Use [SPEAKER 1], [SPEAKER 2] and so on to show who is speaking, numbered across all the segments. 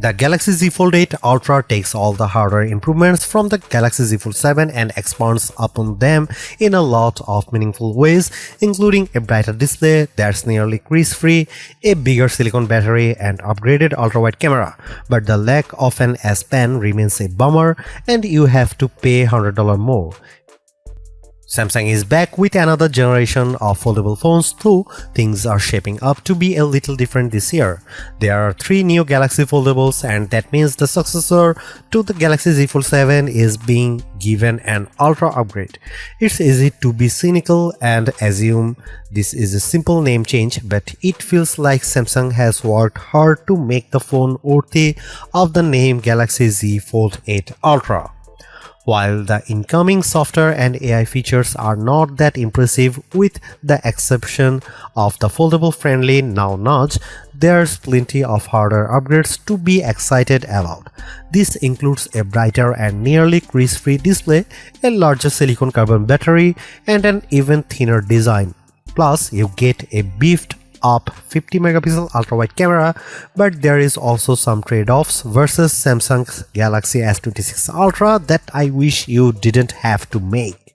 [SPEAKER 1] The Galaxy Z Fold8 Ultra takes all the hardware improvements from the Galaxy Z Fold7 and expands upon them in a lot of meaningful ways, including a brighter display that's nearly crease-free, a bigger silicon battery, and upgraded ultra-wide camera. But the lack of an S Pen remains a bummer, and you have to pay $100 more. Samsung is back with another generation of foldable phones, though things are shaping up to be a little different this year. There are 3 new Galaxy Foldables, and that means the successor to the Galaxy Z Fold7 is being given an Ultra upgrade. It's easy to be cynical and assume this is a simple name change, but it feels like Samsung has worked hard to make the phone worthy of the name Galaxy Z Fold8 Ultra. While the incoming software and AI features are not that impressive with the exception of the foldable-friendly now notch, there's plenty of hardware upgrades to be excited about. This includes a brighter and nearly crease-free display, a larger silicon carbon battery, and an even thinner design. Plus, you get a beefed up 50 megapixel ultra-wide camera, but there is also some trade-offs versus Samsung's Galaxy S26 Ultra that I wish you didn't have to make.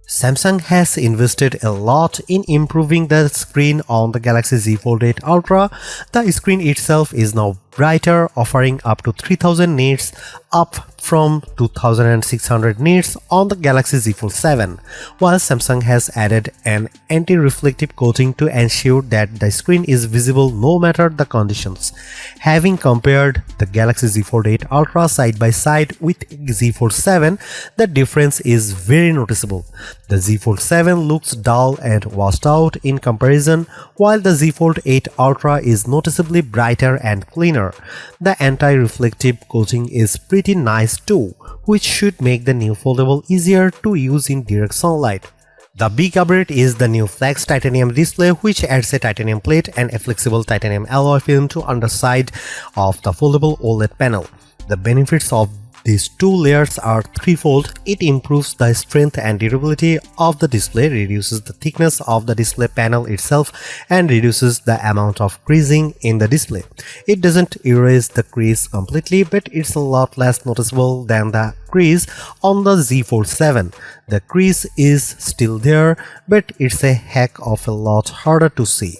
[SPEAKER 1] Samsung has invested a lot in improving the screen on the Galaxy Z Fold8 Ultra. The screen itself is now brighter, offering up to 3000 nits, up from 2600 nits on the Galaxy Z Fold7, while Samsung has added an anti-reflective coating to ensure that the screen is visible no matter the conditions. Having compared the Galaxy Z Fold8 Ultra side by side with Z Fold7, the difference is very noticeable. The Z Fold7 looks dull and washed out in comparison, while the Z Fold8 Ultra is noticeably brighter and cleaner. The anti-reflective coating is pretty nice too, which should make the new foldable easier to use in direct sunlight. The big upgrade is the new Flex titanium display, which adds a titanium plate and a flexible titanium alloy film to underside of the foldable OLED panel. The benefits of these 2 layers are threefold. It improves the strength and durability of the display, reduces the thickness of the display panel itself, and reduces the amount of creasing in the display. It doesn't erase the crease completely, but it's a lot less noticeable than the crease on the Z Fold7. The crease is still there, but it's a heck of a lot harder to see.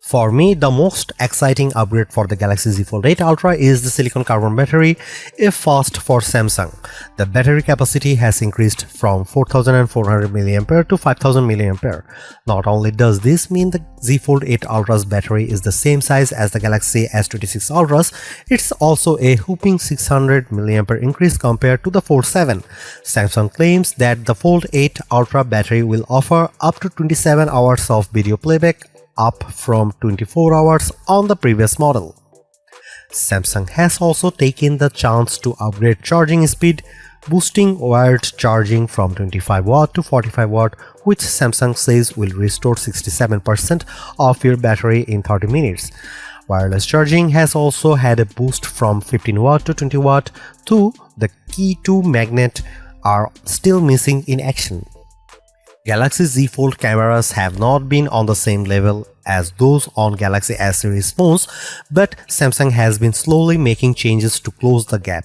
[SPEAKER 1] For me, the most exciting upgrade for the Galaxy Z Fold8 Ultra is the silicon carbon battery, a first for Samsung. The battery capacity has increased from 4400 mAh to 5000 mAh. Not only does this mean the Z Fold8 Ultra's battery is the same size as the Galaxy S26 Ultra's, it's also a whopping 600 mAh increase compared to the Fold7. Samsung claims that the Fold8 Ultra battery will offer up to 27 hours of video playback, up from 24 hours on the previous model. Samsung has also taken the chance to upgrade charging speed, boosting wired charging from 25 watt to 45 watt, which Samsung says will restore 67% of your battery in 30 minutes. Wireless charging has also had a boost from 15 watt to 20 watt, though the key 2 magnet are still missing in action. Galaxy Z Fold cameras have not been on the same level as those on Galaxy S series phones, but Samsung has been slowly making changes to close the gap.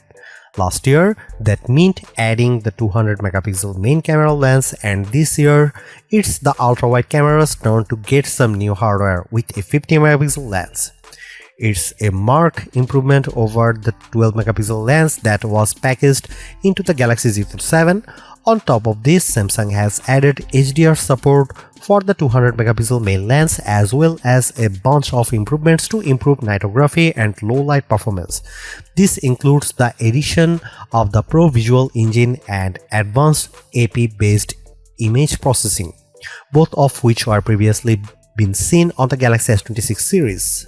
[SPEAKER 1] Last year, that meant adding the 200 megapixel main camera lens, and this year, it's the ultra-wide camera's turn to get some new hardware with a 50 megapixel lens. It's a marked improvement over the 12 megapixel lens that was packaged into the Galaxy Z Fold7. On top of this, Samsung has added HDR support for the 200 megapixel main lens, as well as a bunch of improvements to improve nightography and low light performance. This includes the addition of the Pro Visual Engine and advanced AP-based image processing, both of which were previously been seen on the Galaxy S26 series.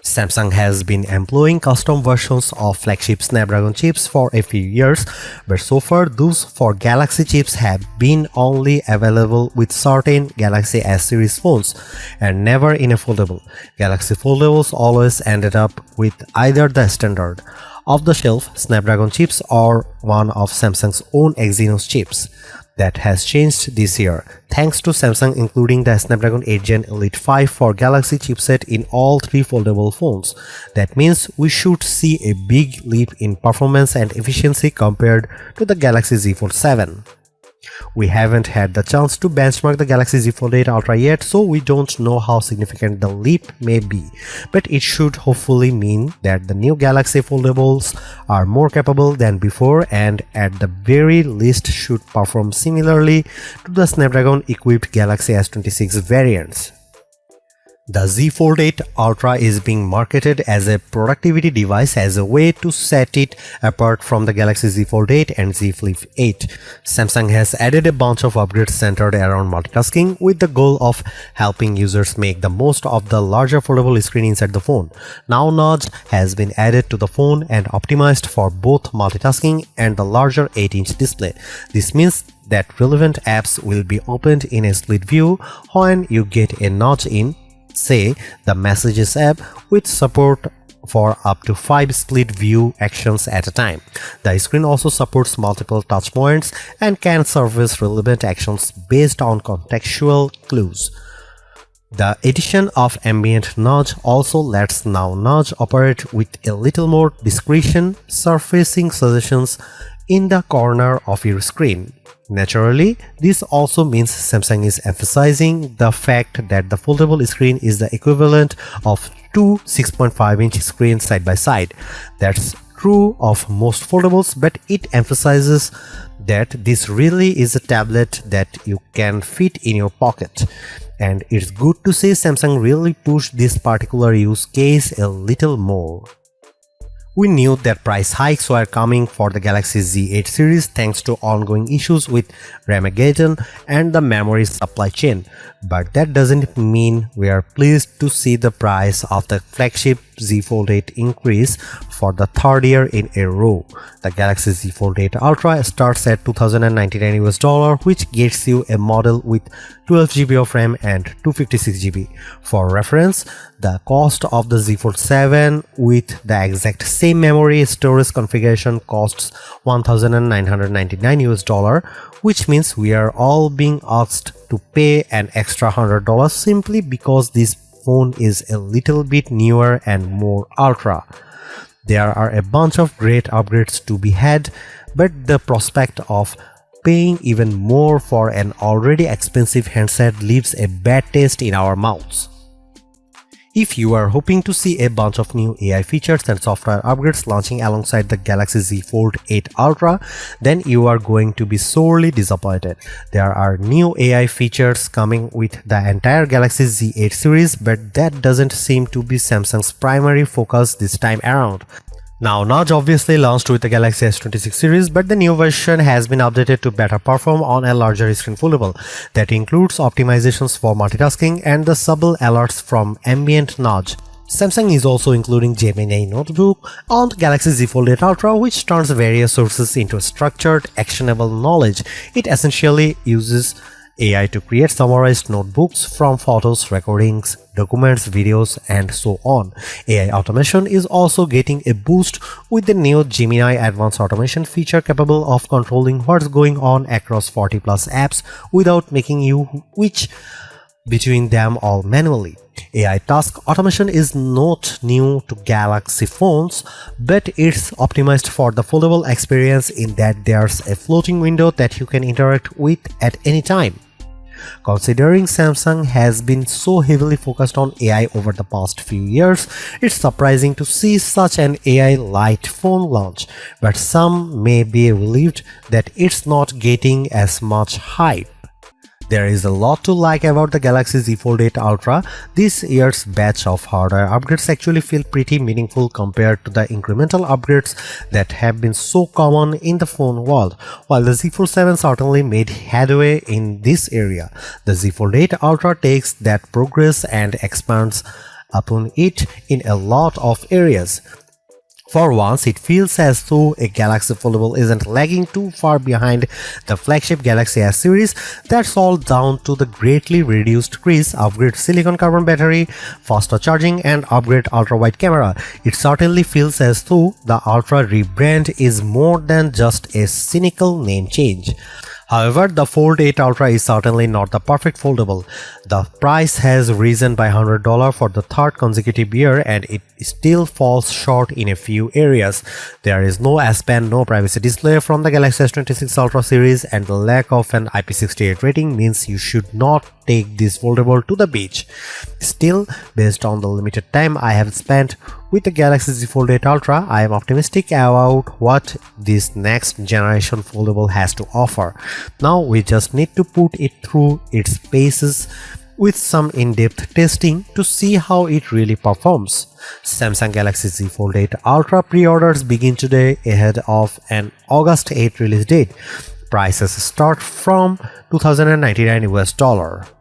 [SPEAKER 1] Samsung has been employing custom versions of flagship Snapdragon chips for a few years, but so far those for Galaxy chips have been only available with certain Galaxy S series phones and never in a foldable. Galaxy foldables always ended up with either the standard off-the-shelf Snapdragon chips or one of Samsung's own Exynos chips. That has changed this year, thanks to Samsung including the Snapdragon 8 Gen Elite 5 for Galaxy chipset in all three foldable phones. That means we should see a big leap in performance and efficiency compared to the Galaxy Z Fold 7. We haven't had the chance to benchmark the Galaxy Z Fold8 Ultra yet, so we don't know how significant the leap may be, but it should hopefully mean that the new Galaxy foldables are more capable than before and at the very least should perform similarly to the Snapdragon equipped Galaxy S26 variants. The Z Fold8 Ultra is being marketed as a productivity device as a way to set it apart from the Galaxy Z Fold8 and Z Flip 8. Samsung has added a bunch of upgrades centered around multitasking with the goal of helping users make the most of the larger foldable screen inside the phone. Now Nudge has been added to the phone and optimized for both multitasking and the larger 8-inch display. This means that relevant apps will be opened in a split view when you get a nudge in, say, the Messages app, with support for up to 5 split view actions at a time. The screen also supports multiple touch points and can surface relevant actions based on contextual clues. The addition of ambient nudge also lets Now Nudge operate with a little more discretion, surfacing suggestions in the corner of your screen. Naturally, this also means Samsung is emphasizing the fact that the foldable screen is the equivalent of two 6.5-inch screens side by side. That's true of most foldables, but it emphasizes that this really is a tablet that you can fit in your pocket. And it's good to see Samsung really pushed this particular use case a little more. We knew that price hikes were coming for the Galaxy Z8 series thanks to ongoing issues with Ramageddon and the memory supply chain, but that doesn't mean we are pleased to see the price of the flagship Z Fold8 increase for the third year in a row. The Galaxy Z Fold8 Ultra starts at $2,099 US, which gets you a model with 12 GB of RAM and 256 GB. For reference, the cost of the Z Fold 7 with the exact same memory storage configuration costs $1,999 US, which means we are all being asked to pay an extra $100 simply because this phone is a little bit newer and more ultra. There are a bunch of great upgrades to be had, but the prospect of paying even more for an already expensive handset leaves a bad taste in our mouths. If you are hoping to see a bunch of new AI features and software upgrades launching alongside the Galaxy Z Fold8 Ultra, then you are going to be sorely disappointed. There are new AI features coming with the entire Galaxy Z8 series, but that doesn't seem to be Samsung's primary focus this time around. Now Nudge obviously launched with the Galaxy S26 series, but the new version has been updated to better perform on a larger screen foldable. That includes optimizations for multitasking and the subtle alerts from ambient nudge. Samsung is also including Gemini Notebook on Galaxy Z Fold8 Ultra, which turns various sources into structured, actionable knowledge. It essentially uses AI to create summarized notebooks from photos, recordings, documents, videos, and so on. AI automation is also getting a boost with the new Gemini Advanced Automation feature capable of controlling what's going on across 40+ apps without making you switch between them all manually. AI task automation is not new to Galaxy phones, but it's optimized for the foldable experience in that there's a floating window that you can interact with at any time. Considering Samsung has been so heavily focused on AI over the past few years, it's surprising to see such an AI-light phone launch, but some may be relieved that it's not getting as much hype. There is a lot to like about the Galaxy Z Fold8 Ultra. This year's batch of hardware upgrades actually feel pretty meaningful compared to the incremental upgrades that have been so common in the phone world. While the Z Fold 7 certainly made headway in this area, the Z Fold8 Ultra takes that progress and expands upon it in a lot of areas. For once, it feels as though a Galaxy foldable isn't lagging too far behind the flagship Galaxy S series. That's all down to the greatly reduced crease, upgrade silicon carbon battery, faster charging, and upgrade ultra-wide camera. It certainly feels as though the Ultra rebrand is more than just a cynical name change. However, the Fold 8 Ultra is certainly not the perfect foldable. The price has risen by $100 for the third consecutive year and it still falls short in a few areas. There is no S Pen, no privacy display from the Galaxy S26 Ultra series, and the lack of an IP68 rating means you should not take this foldable to the beach. Still, based on the limited time I have spent with the Galaxy Z Fold8 Ultra, I am optimistic about what this next generation foldable has to offer. Now we just need to put it through its paces with some in-depth testing to see how it really performs. Samsung Galaxy Z Fold8 Ultra pre-orders begin today ahead of an August 8 release date. Prices start from $2,099 US.